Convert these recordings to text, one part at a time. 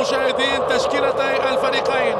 المشاهدين تشكيلتي الفريقين.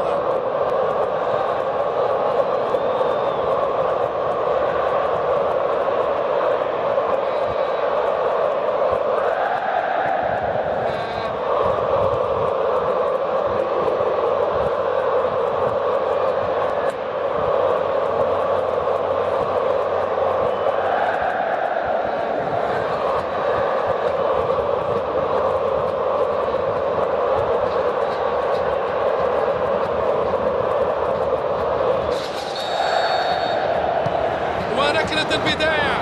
وركلة البداية،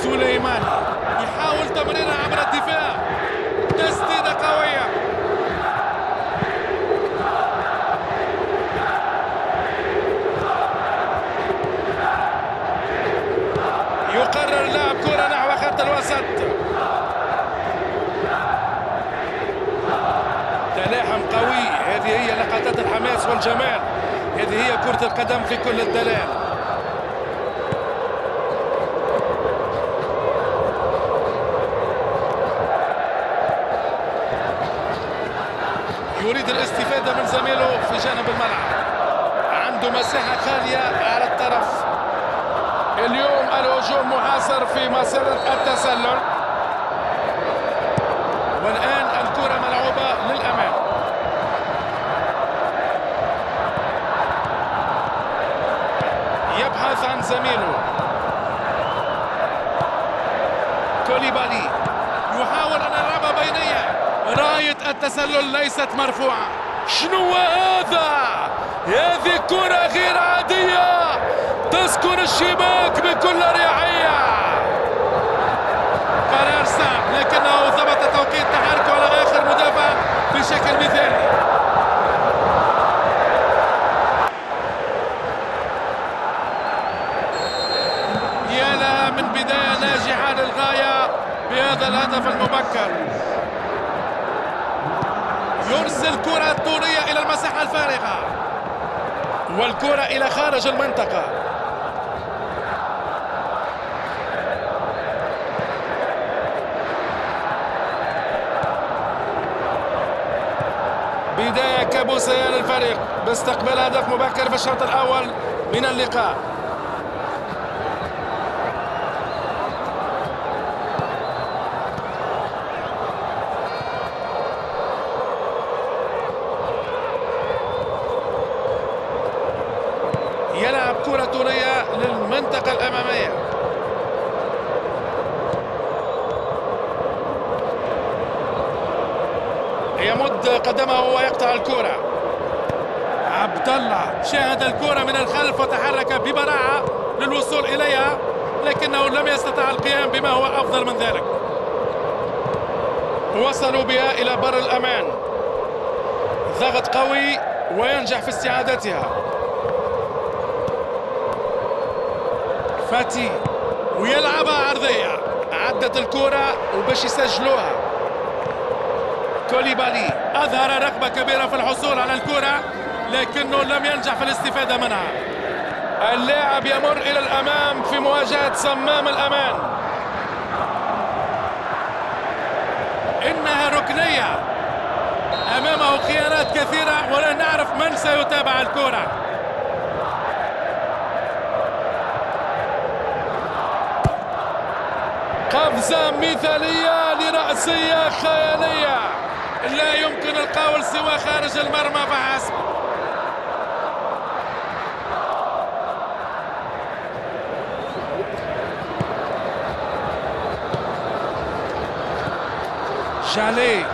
سليماني يحاول تمريرها عبر الدفاع، تسديدة قوية، يقرر لاعب كرة نحو خط الوسط، تلاحم قوي. هذه هي لقطات الحماس والجمال، هذه هي كرة القدم في كل الدلال. يريد الاستفادة من زميله في جانب الملعب، عنده مساحة خالية على الطرف. اليوم الهجوم محاصر في مسيرة التسلل، والآن الكرة ملعوبة للأمام. يبحث عن زميله، كوليبالي يحاول أن يلعبها بينية، راية التسلل ليست مرفوعة. شنو هذا؟ هذه كرة غير عادية تسكن الشباك بكل اريحية. قرار صعب لكنه ثبت توقيت تحركه على آخر مدافع بشكل مثالي. يا لها من بداية ناجحة للغاية بهذا الهدف المبكر. يرسل كرة طولية إلى المساحة الفارغة، والكرة إلى خارج المنطقة. بداية كابوسية للفريق باستقبال هدف مبكر في الشوط الأول من اللقاء. يلعب كرة طولية للمنطقة الأمامية، يمد قدمه ويقطع الكرة. عبد الله شاهد الكرة من الخلف وتحرك ببراعة للوصول إليها، لكنه لم يستطع القيام بما هو أفضل من ذلك. وصلوا بها إلى بر الأمان، ضغط قوي وينجح في استعادتها. فاتي ويلعبها عرضية، عدت الكرة وباش يسجلوها. كوليبالي أظهر رغبة كبيرة في الحصول على الكرة لكنه لم ينجح في الاستفادة منها. اللاعب يمر إلى الأمام في مواجهة صمام الأمان. إنها ركنية، أمامه خيارات كثيرة ولا نعرف من سيتابع الكرة. قفزة مثالية لرأسية خيالية، لا يمكن القول سوى خارج المرمى فحسب. شالي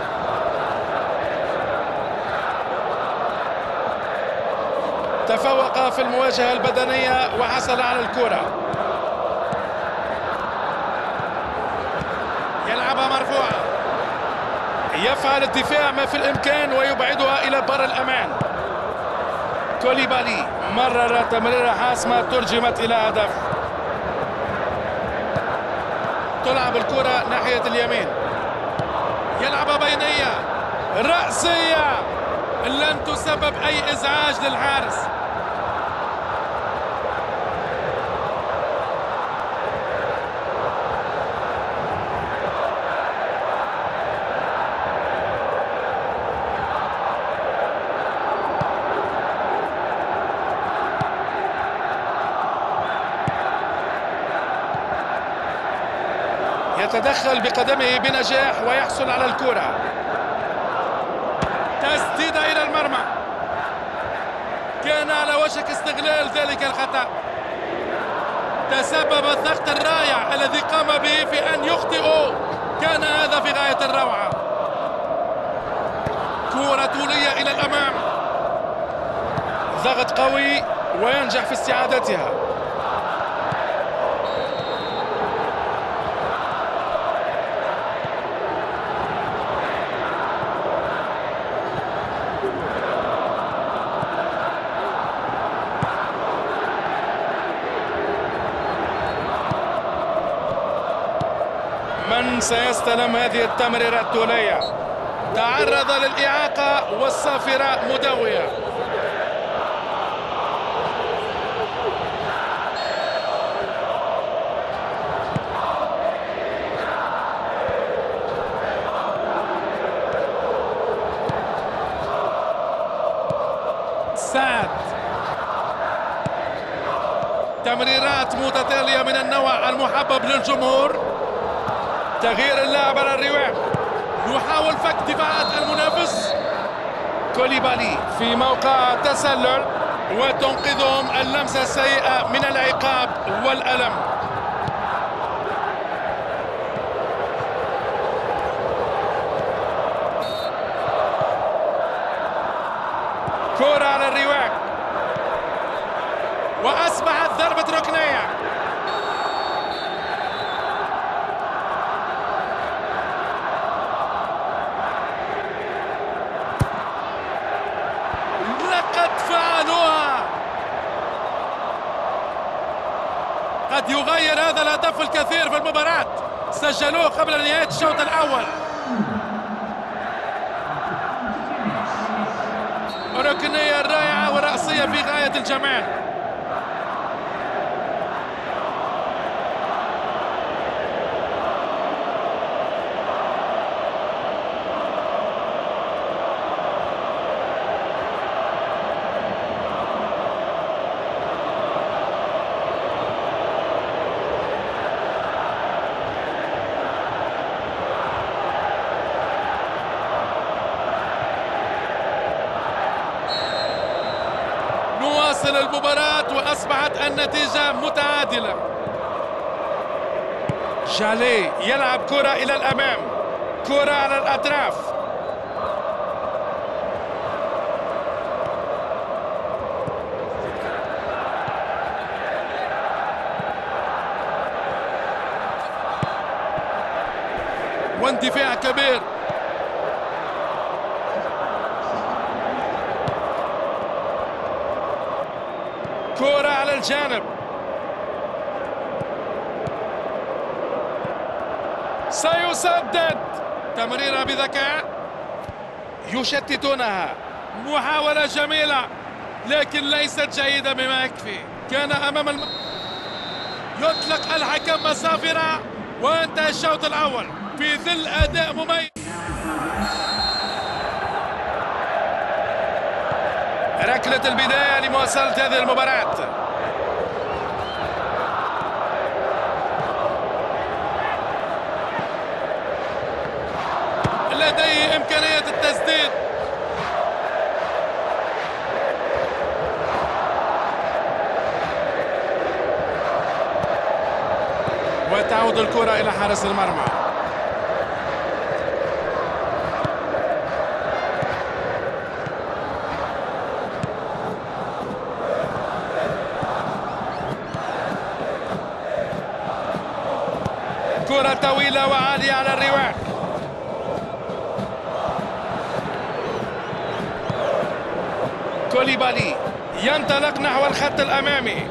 تفوق في المواجهة البدنية وحصل على الكرة. يلعبها مرفوعة، يفعل الدفاع ما في الإمكان ويبعدها إلى بر الأمان. كوليبالي مرر تمريرة حاسمة ترجمت إلى هدف. تلعب الكرة ناحية اليمين، يلعبها بينية، رأسية لن تسبب أي إزعاج للحارس. يتدخل بقدمه بنجاح ويحصل على الكرة. تسديدة إلى المرمى، كان على وشك استغلال ذلك الخطأ. تسبب الضغط الرائع الذي قام به في أن يخطئوا، كان هذا في غاية الروعة. كرة طولية إلى الأمام، ضغط قوي وينجح في استعادتها. من سيستلم هذه التمريرة الطولية؟ تعرض للإعاقة والصافرة مدوية. سعد، تمريرات متتالية من النوع المحبب للجمهور. تغيير اللاعب على الرواق، يحاول فك دفاعات المنافس. كوليبالي في موقع تسلل وتنقذهم اللمسة السيئة من العقاب والألم. كرة على الرواق وأصبحت ضربة ركنية. قد يغير هذا الهدف الكثير في المباراة، سجلوه قبل نهاية الشوط الأول. ركنية رائعة ورأسية في غاية الجمال. نواصل المباراة وأصبحت النتيجة متعادلة. جالي يلعب كرة إلى الأمام، كرة على الأطراف. واندفاع كبير. كرة على الجانب، سيسدد. تمريرة بذكاء، يشتتونها. محاولة جميلة لكن ليست جيدة بما يكفي. كان أمام يطلق الحكم مسافرة وانتهى الشوط الأول في ظل أداء مميز. ركلة البداية لمواصلة هذه المباراة. لديه إمكانية التسديد. وتعود الكرة إلى حارس المرمى. كرة طويلة وعالية على الرواق. كوليبالي ينطلق نحو الخط الأمامي.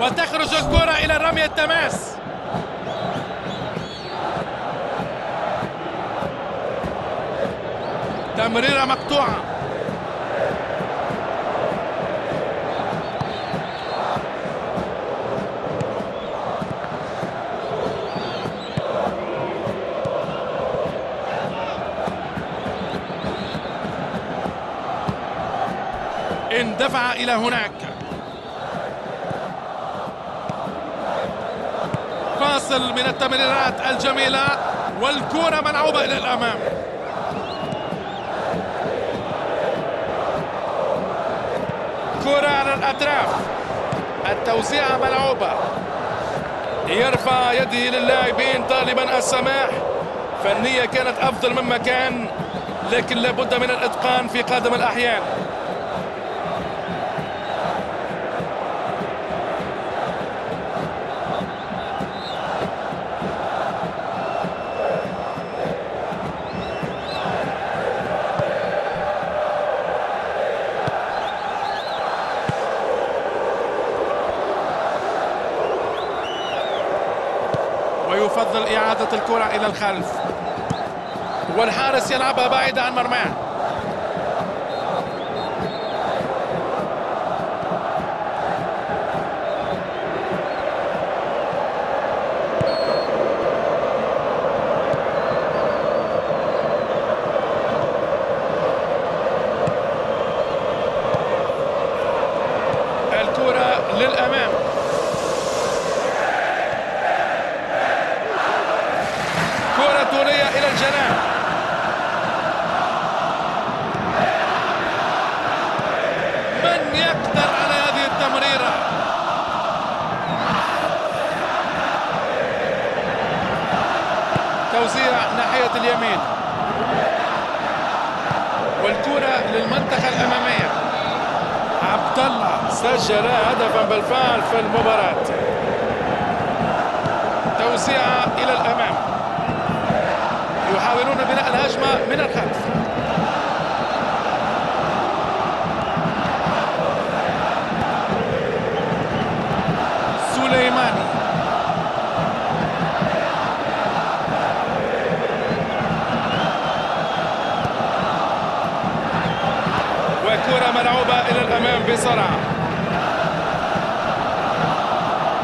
وتخرج الكرة إلى رمي التماس. تمريرة مقطوعة. اندفع إلى هناك. يواصل من التمريرات الجميلة والكرة ملعوبة إلى الأمام. كرة على الأطراف، التوزيعة ملعوبة، يرفع يده للاعبين طالبا السماح. فالنية كانت أفضل مما كان، لكن لابد من الإتقان في قادم الأحيان. ويفضل إعادة الكرة إلى الخلف، والحارس يلعبها بعيدة عن مرماه. الكرة للأمام، كرة طولية إلى الجناح. من يقدر على هذه التمريرة؟ توزيع ناحية اليمين، والكرة للمنطقة الأمامية. عبد الله سجل هدفا بالفعل في المباراة. توزيعة إلى الأمام، يحاولون بناء الهجمة من الخلف. سليماني، وكرة ملعوبة إلى الأمام بسرعة.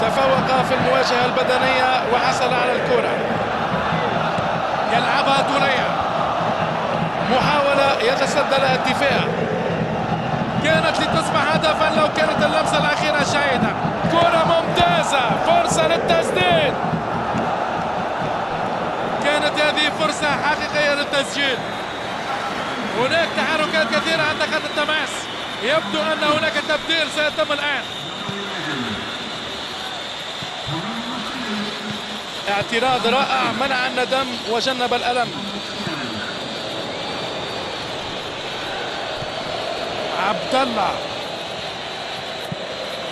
تفوق في المواجهة البدنية وحصل على الكرة. يلعبها طولية، محاولة يتصدى لها الدفاع. كانت لتصبح هدفا لو كانت اللمسة الأخيرة جيدة. كرة ممتازة، فرصة للتسديد. كانت هذه فرصة حقيقية للتسجيل. هناك تحركات كثيرة عند خط التماس، يبدو أن هناك تبديل سيتم الآن. اعتراض رائع، منع الندم وجنب الألم. عبد الله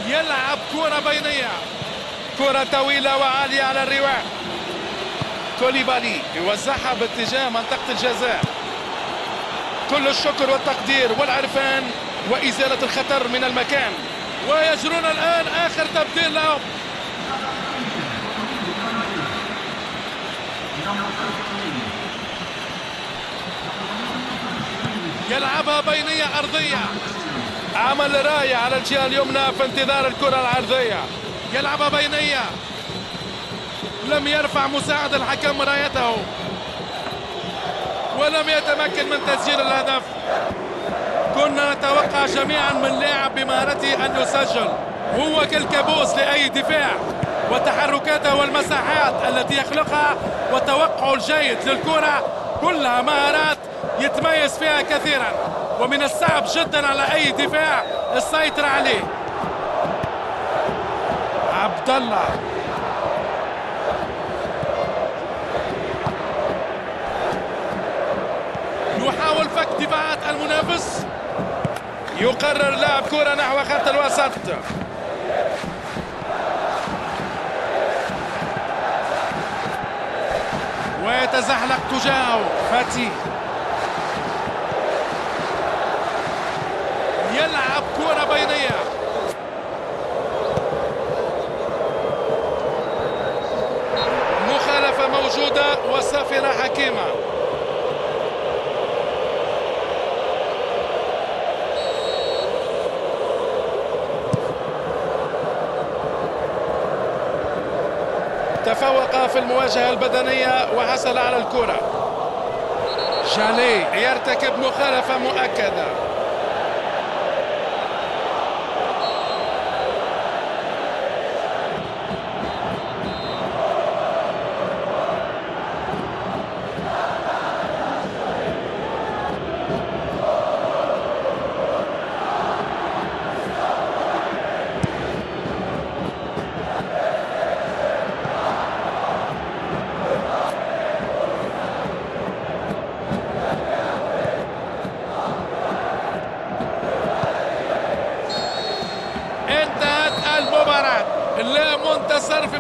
يلعب كرة بينية، كرة طويلة وعالية على الرواء. كوليبالي يوزعها باتجاه منطقة الجزاء. كل الشكر والتقدير والعرفان وإزالة الخطر من المكان، ويجرون الآن آخر تبديل لهم. يلعبها بينية أرضية، عمل رائع على الجهة اليمنى في انتظار الكرة العرضية. يلعبها بينية، لم يرفع مساعد الحكم رايته ولم يتمكن من تسجيل الهدف. كنا نتوقع جميعا من لاعب بمهارته أن يسجل، هو كالكابوس لأي دفاع، وتحركاته والمساحات التي يخلقها وتوقعه الجيد للكرة كلها مهارات يتميز فيها كثيرا، ومن الصعب جدا على أي دفاع السيطرة عليه. عبد الله يحاول فك دفاعات المنافس، يقرر لعب كرة نحو خط الوسط. ويتزحلق تجاهه فاتي، يلعب كرة بينية. مخالفة موجودة وصافرة حكيمة. تفوق في المواجهة البدنية وحصل على الكرة. جالي يرتكب مخالفة مؤكدة.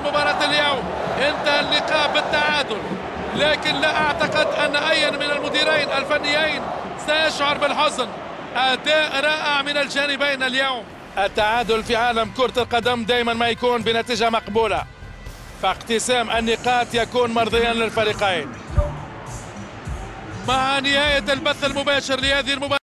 مباراة اليوم. انتهى اللقاء بالتعادل، لكن لا أعتقد أن أي من المديرين الفنيين سيشعر بالحزن. أداء رائع من الجانبين اليوم. التعادل في عالم كرة القدم دائما ما يكون بنتيجة مقبولة، فاقتسام النقاط يكون مرضيا للفريقين. مع نهاية البث المباشر لهذه المباراة